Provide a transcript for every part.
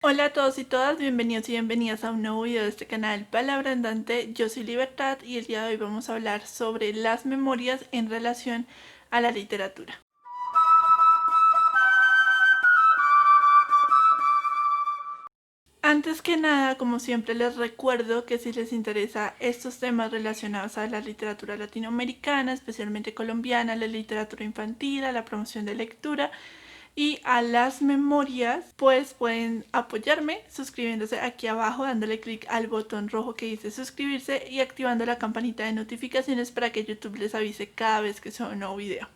Hola a todos y todas, bienvenidos y bienvenidas a un nuevo video de este canal Palabra Andante. Yo soy Libertad y el día de hoy vamos a hablar sobre las memorias en relación a la literatura. Antes que nada, como siempre les recuerdo que si les interesa estos temas relacionados a la literatura latinoamericana, especialmente colombiana, la literatura infantil, a la promoción de lectura y a las memorias, pues pueden apoyarme suscribiéndose aquí abajo, dándole clic al botón rojo que dice suscribirse y activando la campanita de notificaciones para que YouTube les avise cada vez que suba un nuevo video.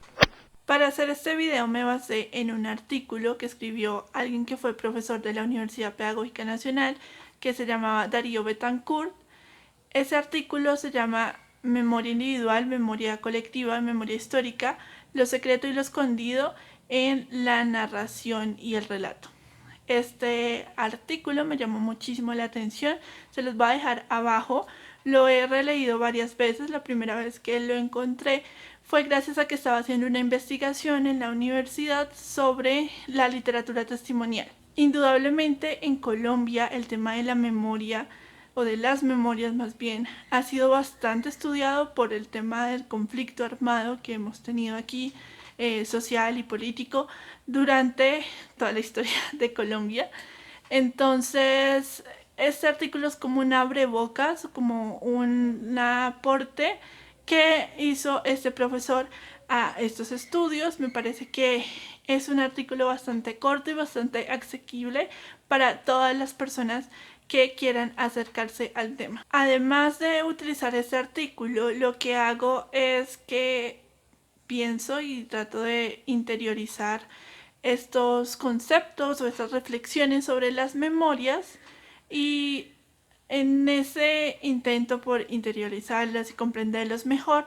Para hacer este video me basé en un artículo que escribió alguien que fue profesor de la Universidad Pedagógica Nacional, que se llamaba Darío Betancourt. Ese artículo se llama Memoria individual, memoria colectiva, memoria histórica, lo secreto y lo escondido en la narración y el relato. Este artículo me llamó muchísimo la atención, se los voy a dejar abajo. Lo he releído varias veces, la primera vez que lo encontré fue gracias a que estaba haciendo una investigación en la universidad sobre la literatura testimonial. Indudablemente en Colombia el tema de la memoria, o de las memorias más bien, ha sido bastante estudiado por el tema del conflicto armado que hemos tenido aquí, social y político, durante toda la historia de Colombia. Entonces, este artículo es como un abrebocas, como un aporte que hizo este profesor a estos estudios. Me parece que es un artículo bastante corto y bastante asequible para todas las personas que quieran acercarse al tema. Además de utilizar este artículo, lo que hago es que pienso y trato de interiorizar estos conceptos o estas reflexiones sobre las memorias, y en ese intento por interiorizarlas y comprenderlas mejor,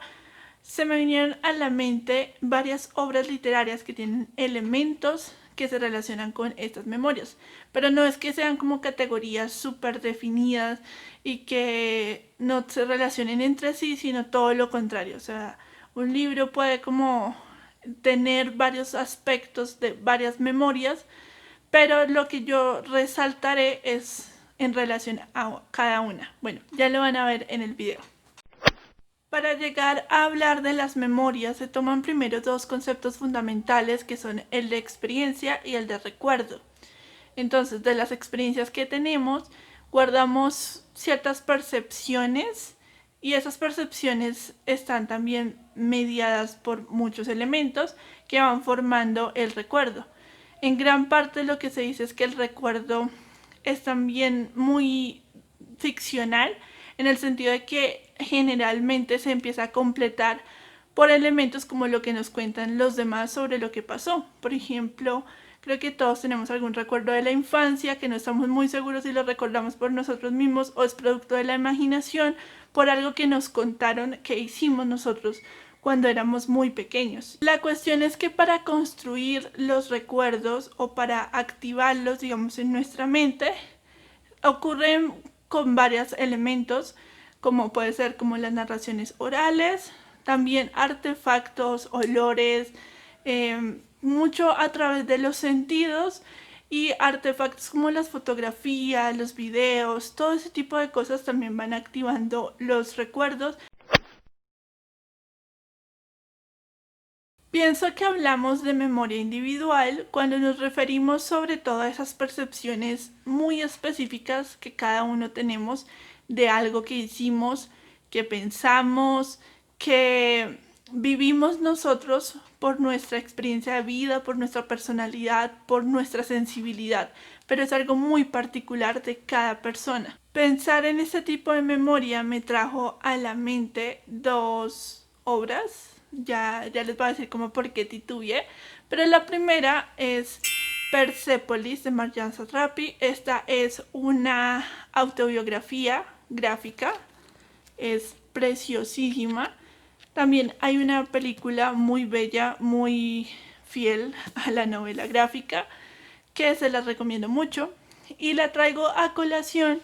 se me vinieron a la mente varias obras literarias que tienen elementos que se relacionan con estas memorias, pero no es que sean como categorías súper definidas y que no se relacionen entre sí, sino todo lo contrario. O sea, un libro puede como tener varios aspectos de varias memorias, pero lo que yo resaltaré es en relación a cada una. Bueno, ya lo van a ver en el video. Para llegar a hablar de las memorias se toman primero dos conceptos fundamentales, que son el de experiencia y el de recuerdo. Entonces, de las experiencias que tenemos, guardamos ciertas percepciones, y esas percepciones están también mediadas por muchos elementos que van formando el recuerdo. En gran parte lo que se dice es que el recuerdo es también muy ficcional, en el sentido de que generalmente se empieza a completar por elementos como lo que nos cuentan los demás sobre lo que pasó. Por ejemplo, creo que todos tenemos algún recuerdo de la infancia que no estamos muy seguros si lo recordamos por nosotros mismos o es producto de la imaginación, por algo que nos contaron que hicimos nosotros cuando éramos muy pequeños. La cuestión es que para construir los recuerdos o para activarlos, digamos, en nuestra mente, ocurren con varios elementos, como puede ser como las narraciones orales, también artefactos, olores, mucho a través de los sentidos, y artefactos como las fotografías, los videos, todo ese tipo de cosas también van activando los recuerdos. Pienso que hablamos de memoria individual cuando nos referimos sobre todo a esas percepciones muy específicas que cada uno tenemos de algo que hicimos, que pensamos, que vivimos nosotros por nuestra experiencia de vida, por nuestra personalidad, por nuestra sensibilidad, pero es algo muy particular de cada persona. Pensar en este tipo de memoria me trajo a la mente dos obras. Ya les voy a decir como por qué titubeé, pero la primera es Persepolis de Marjane Satrapi. Esta es una autobiografía gráfica, es preciosísima. También hay una película muy bella, muy fiel a la novela gráfica, que se las recomiendo mucho, y la traigo a colación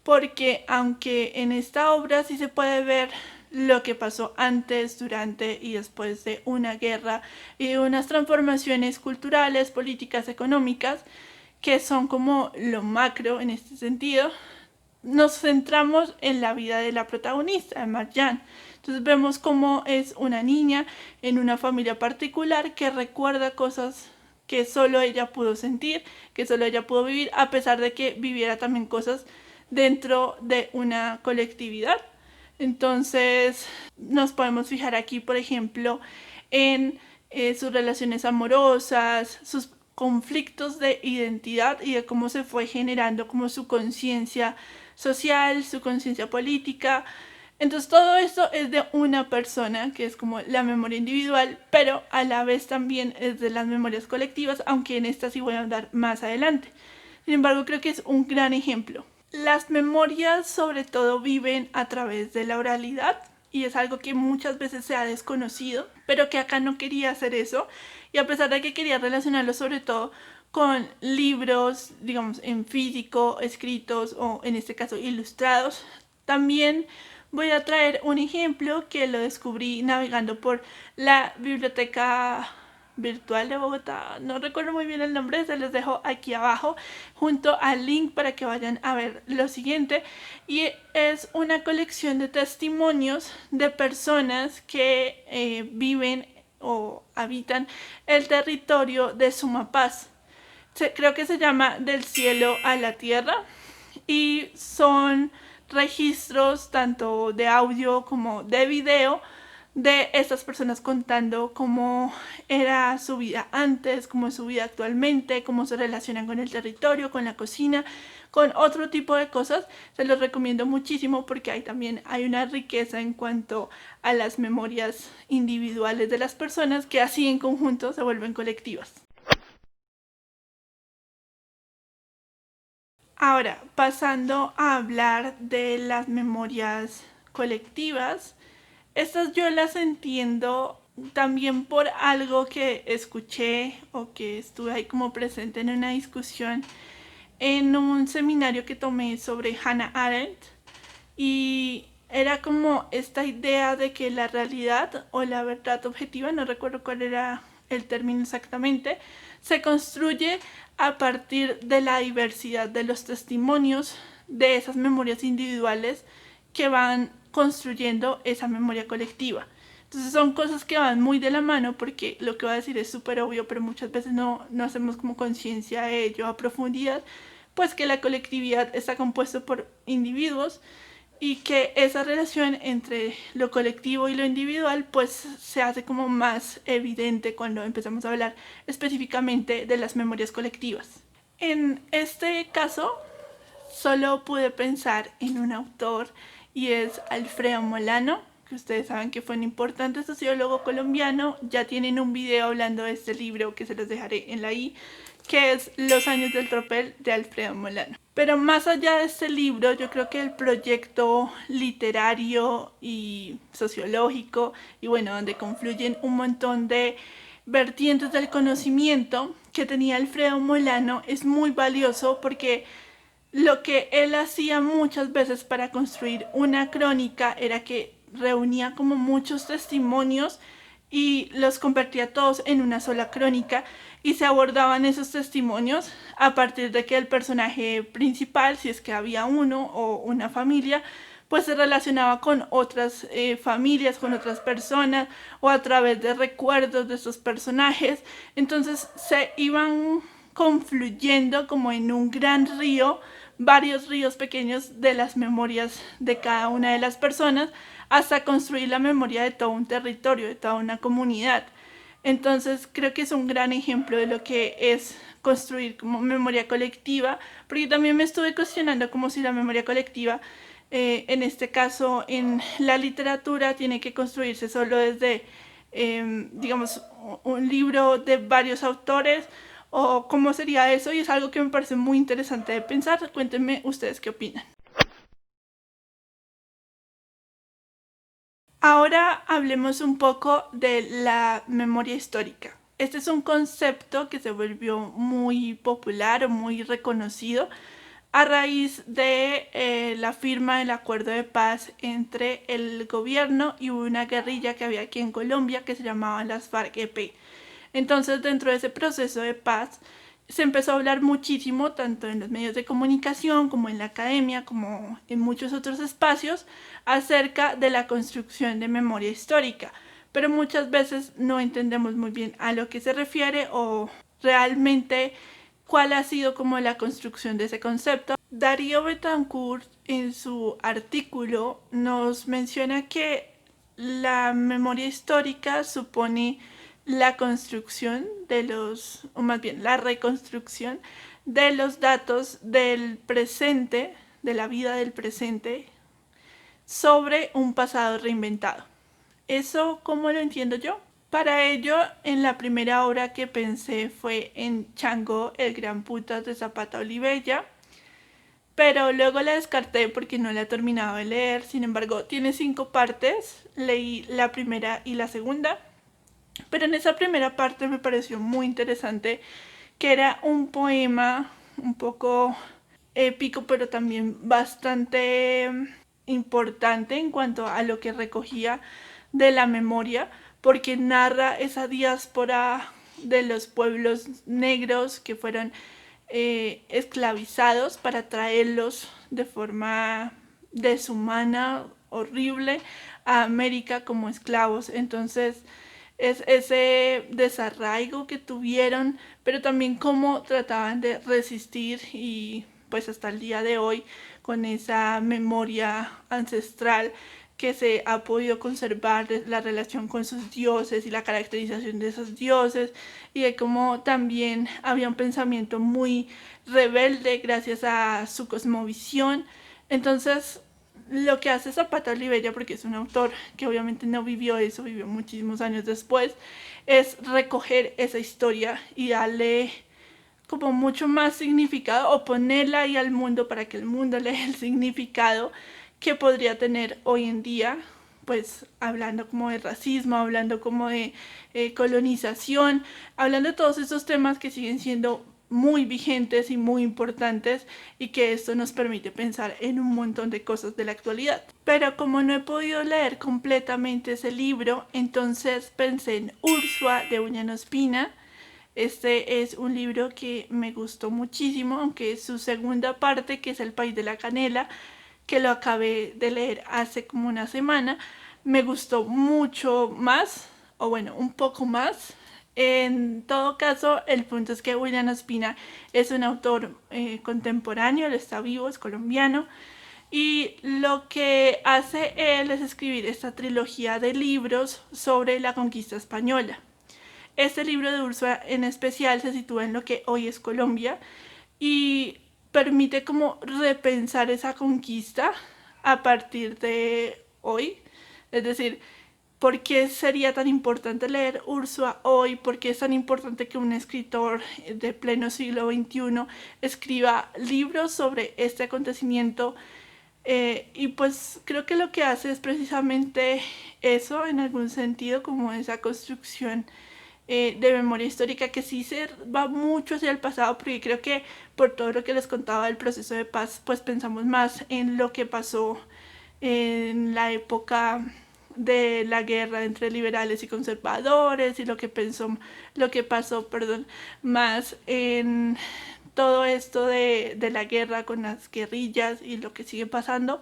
porque aunque en esta obra sí se puede ver lo que pasó antes, durante y después de una guerra y unas transformaciones culturales, políticas, económicas, que son como lo macro en este sentido, nos centramos en la vida de la protagonista, de Marjan. Entonces vemos cómo es una niña en una familia particular que recuerda cosas que solo ella pudo sentir, que solo ella pudo vivir, a pesar de que viviera también cosas dentro de una colectividad. Entonces nos podemos fijar aquí, por ejemplo, en sus relaciones amorosas, sus conflictos de identidad y de cómo se fue generando como su conciencia social, su conciencia política. Entonces todo esto es de una persona, que es como la memoria individual, pero a la vez también es de las memorias colectivas, aunque en esta sí voy a hablar más adelante. Sin embargo, creo que es un gran ejemplo. Las memorias sobre todo viven a través de la oralidad y es algo que muchas veces se ha desconocido, pero que acá no quería hacer eso, y a pesar de que quería relacionarlo sobre todo con libros, digamos, en físico, escritos o en este caso ilustrados, también voy a traer un ejemplo que lo descubrí navegando por la biblioteca virtual de Bogotá, no recuerdo muy bien el nombre, se los dejo aquí abajo junto al link para que vayan a ver lo siguiente, y es una colección de testimonios de personas que viven o habitan el territorio de Sumapaz. Creo que se llama Del cielo a la tierra, y son registros tanto de audio como de video de estas personas contando cómo era su vida antes, cómo es su vida actualmente, cómo se relacionan con el territorio, con la cocina, con otro tipo de cosas. Se los recomiendo muchísimo porque ahí también hay una riqueza en cuanto a las memorias individuales de las personas que así en conjunto se vuelven colectivas. Ahora, pasando a hablar de las memorias colectivas, estas yo las entiendo también por algo que escuché o que estuve ahí como presente en una discusión en un seminario que tomé sobre Hannah Arendt, y era como esta idea de que la realidad o la verdad objetiva, no recuerdo cuál era el término exactamente, se construye a partir de la diversidad de los testimonios de esas memorias individuales que van construyendo esa memoria colectiva. Entonces son cosas que van muy de la mano, porque lo que voy a decir es súper obvio, pero muchas veces no hacemos como conciencia de ello a profundidad, pues que la colectividad está compuesta por individuos y que esa relación entre lo colectivo y lo individual pues se hace como más evidente cuando empezamos a hablar específicamente de las memorias colectivas. En este caso solo pude pensar en un autor, y es Alfredo Molano, que ustedes saben que fue un importante sociólogo colombiano. Ya tienen un video hablando de este libro que se los dejaré en la i, que es Los años del tropel de Alfredo Molano. Pero más allá de este libro, yo creo que el proyecto literario y sociológico, y bueno, donde confluyen un montón de vertientes del conocimiento que tenía Alfredo Molano, es muy valioso, porque lo que él hacía muchas veces para construir una crónica era que reunía como muchos testimonios y los convertía todos en una sola crónica, y se abordaban esos testimonios a partir de que el personaje principal, si es que había uno o una familia, pues se relacionaba con otras familias, con otras personas, o a través de recuerdos de esos personajes. Entonces se iban confluyendo como en un gran río, varios ríos pequeños de las memorias de cada una de las personas, hasta construir la memoria de todo un territorio, de toda una comunidad. Entonces creo que es un gran ejemplo de lo que es construir como memoria colectiva, porque también me estuve cuestionando como si la memoria colectiva, en este caso en la literatura, tiene que construirse solo desde, digamos, un libro de varios autores, o cómo sería eso, y es algo que me parece muy interesante de pensar. Cuéntenme ustedes qué opinan. Ahora hablemos un poco de la memoria histórica. Este es un concepto que se volvió muy popular o muy reconocido a raíz de la firma del acuerdo de paz entre el gobierno y una guerrilla que había aquí en Colombia que se llamaba las FARC-EP. Entonces, dentro de ese proceso de paz, se empezó a hablar muchísimo, tanto en los medios de comunicación como en la academia, como en muchos otros espacios, acerca de la construcción de memoria histórica. Pero muchas veces no entendemos muy bien a lo que se refiere o realmente cuál ha sido como la construcción de ese concepto. Darío Betancourt en su artículo nos menciona que la memoria histórica supone la construcción de los, o más bien la reconstrucción de los datos del presente, de la vida del presente, sobre un pasado reinventado. ¿Eso cómo lo entiendo yo? Para ello, en la primera obra que pensé fue en Chango, el gran putas de Zapata Olivella, pero luego la descarté porque no la he terminado de leer. Sin embargo, tiene 5 partes, leí la primera y la segunda, pero en esa primera parte me pareció muy interesante, que era un poema un poco épico, pero también bastante importante en cuanto a lo que recogía de la memoria, porque narra esa diáspora de los pueblos negros que fueron esclavizados para traerlos de forma deshumana, horrible, a América como esclavos. Entonces es ese desarraigo que tuvieron, pero también cómo trataban de resistir y pues hasta el día de hoy con esa memoria ancestral que se ha podido conservar la relación con sus dioses y la caracterización de esos dioses, y de cómo también había un pensamiento muy rebelde gracias a su cosmovisión. Entonces lo que hace Zapata Olivella, porque es un autor que obviamente no vivió eso, vivió muchísimos años después, es recoger esa historia y darle como mucho más significado, o ponerla ahí al mundo para que el mundo le dé el significado que podría tener hoy en día, pues hablando como de racismo, hablando como de colonización, hablando de todos esos temas que siguen siendo muy vigentes y muy importantes, y que esto nos permite pensar en un montón de cosas de la actualidad. Pero como no he podido leer completamente ese libro, entonces pensé en Ursua de Uñano Espina. Este es un libro que me gustó muchísimo, aunque su segunda parte, que es El País de la Canela, que lo acabé de leer hace como una semana, me gustó mucho más, o bueno, un poco más. En todo caso, el punto es que William Ospina es un autor contemporáneo, él está vivo, es colombiano, y lo que hace él es escribir esta trilogía de libros sobre la conquista española. Este libro de Ursula en especial se sitúa en lo que hoy es Colombia y permite como repensar esa conquista a partir de hoy. Es decir, ¿por qué sería tan importante leer Ursula hoy? ¿Por qué es tan importante que un escritor de pleno siglo XXI escriba libros sobre este acontecimiento? Y pues creo que lo que hace es precisamente eso, en algún sentido, como esa construcción de memoria histórica, que sí se va mucho hacia el pasado, porque creo que por todo lo que les contaba del proceso de paz, pues pensamos más en lo que pasó en la época de la guerra entre liberales y conservadores, y lo que pasó, perdón, más en todo esto de la guerra con las guerrillas y lo que sigue pasando.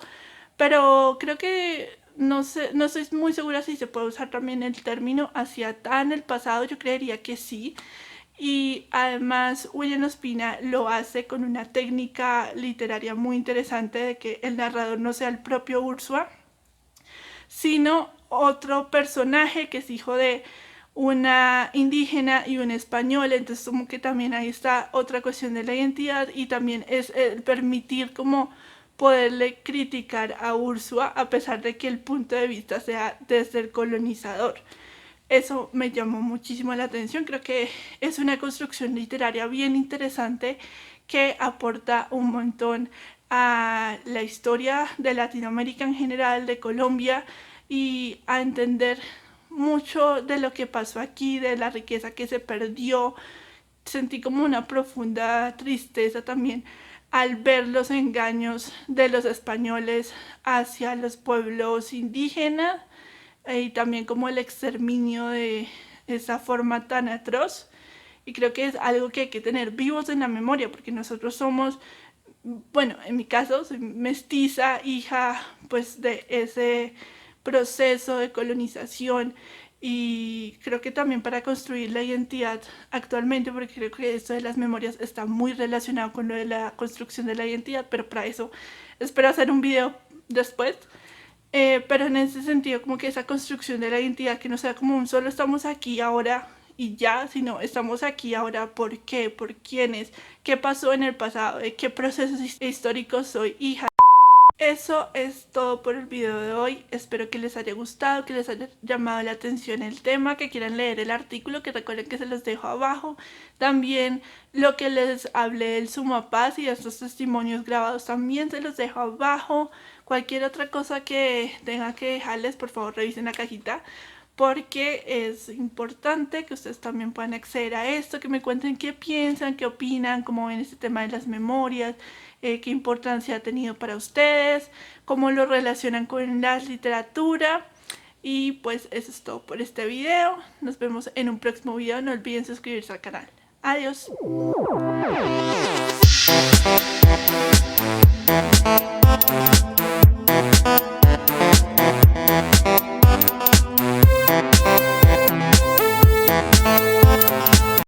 Pero creo que no sé, no estoy muy segura si se puede usar también el término hacia tan el pasado. Yo creería que sí. Y además William Ospina lo hace con una técnica literaria muy interesante, de que el narrador no sea el propio Ursua, sino otro personaje que es hijo de una indígena y un español. Entonces como que también ahí está otra cuestión de la identidad, y también es el permitir como poderle criticar a Ursua a pesar de que el punto de vista sea desde el colonizador. Eso me llamó muchísimo la atención. Creo que es una construcción literaria bien interesante que aporta un montón a la historia de Latinoamérica en general, de Colombia, y a entender mucho de lo que pasó aquí, de la riqueza que se perdió. Sentí como una profunda tristeza también al ver los engaños de los españoles hacia los pueblos indígenas, y también como el exterminio de esa forma tan atroz. y creo que es algo que hay que tener vivos en la memoria, porque nosotros somos, bueno, en mi caso soy mestiza, hija pues de ese proceso de colonización, y creo que también para construir la identidad actualmente, porque creo que esto de las memorias está muy relacionado con lo de la construcción de la identidad, pero para eso espero hacer un video después. Pero en ese sentido, como que esa construcción de la identidad, que no sea como un solo estamos aquí ahora y ya, sino estamos aquí ahora, ¿por qué? ¿Por quiénes? ¿Qué pasó en el pasado? ¿De qué procesos históricos soy hija? Eso es todo por el video de hoy. Espero que les haya gustado, que les haya llamado la atención el tema, que quieran leer el artículo, que recuerden que se los dejo abajo. También lo que les hablé del Sumapaz y de estos testimonios grabados también se los dejo abajo. Cualquier otra cosa que tenga que dejarles, por favor revisen la cajita, porque es importante que ustedes también puedan acceder a esto, que me cuenten qué piensan, qué opinan, cómo ven este tema de las memorias, qué importancia ha tenido para ustedes, cómo lo relacionan con la literatura. Y pues eso es todo por este video. Nos vemos en un próximo video. No olviden suscribirse al canal. Adiós.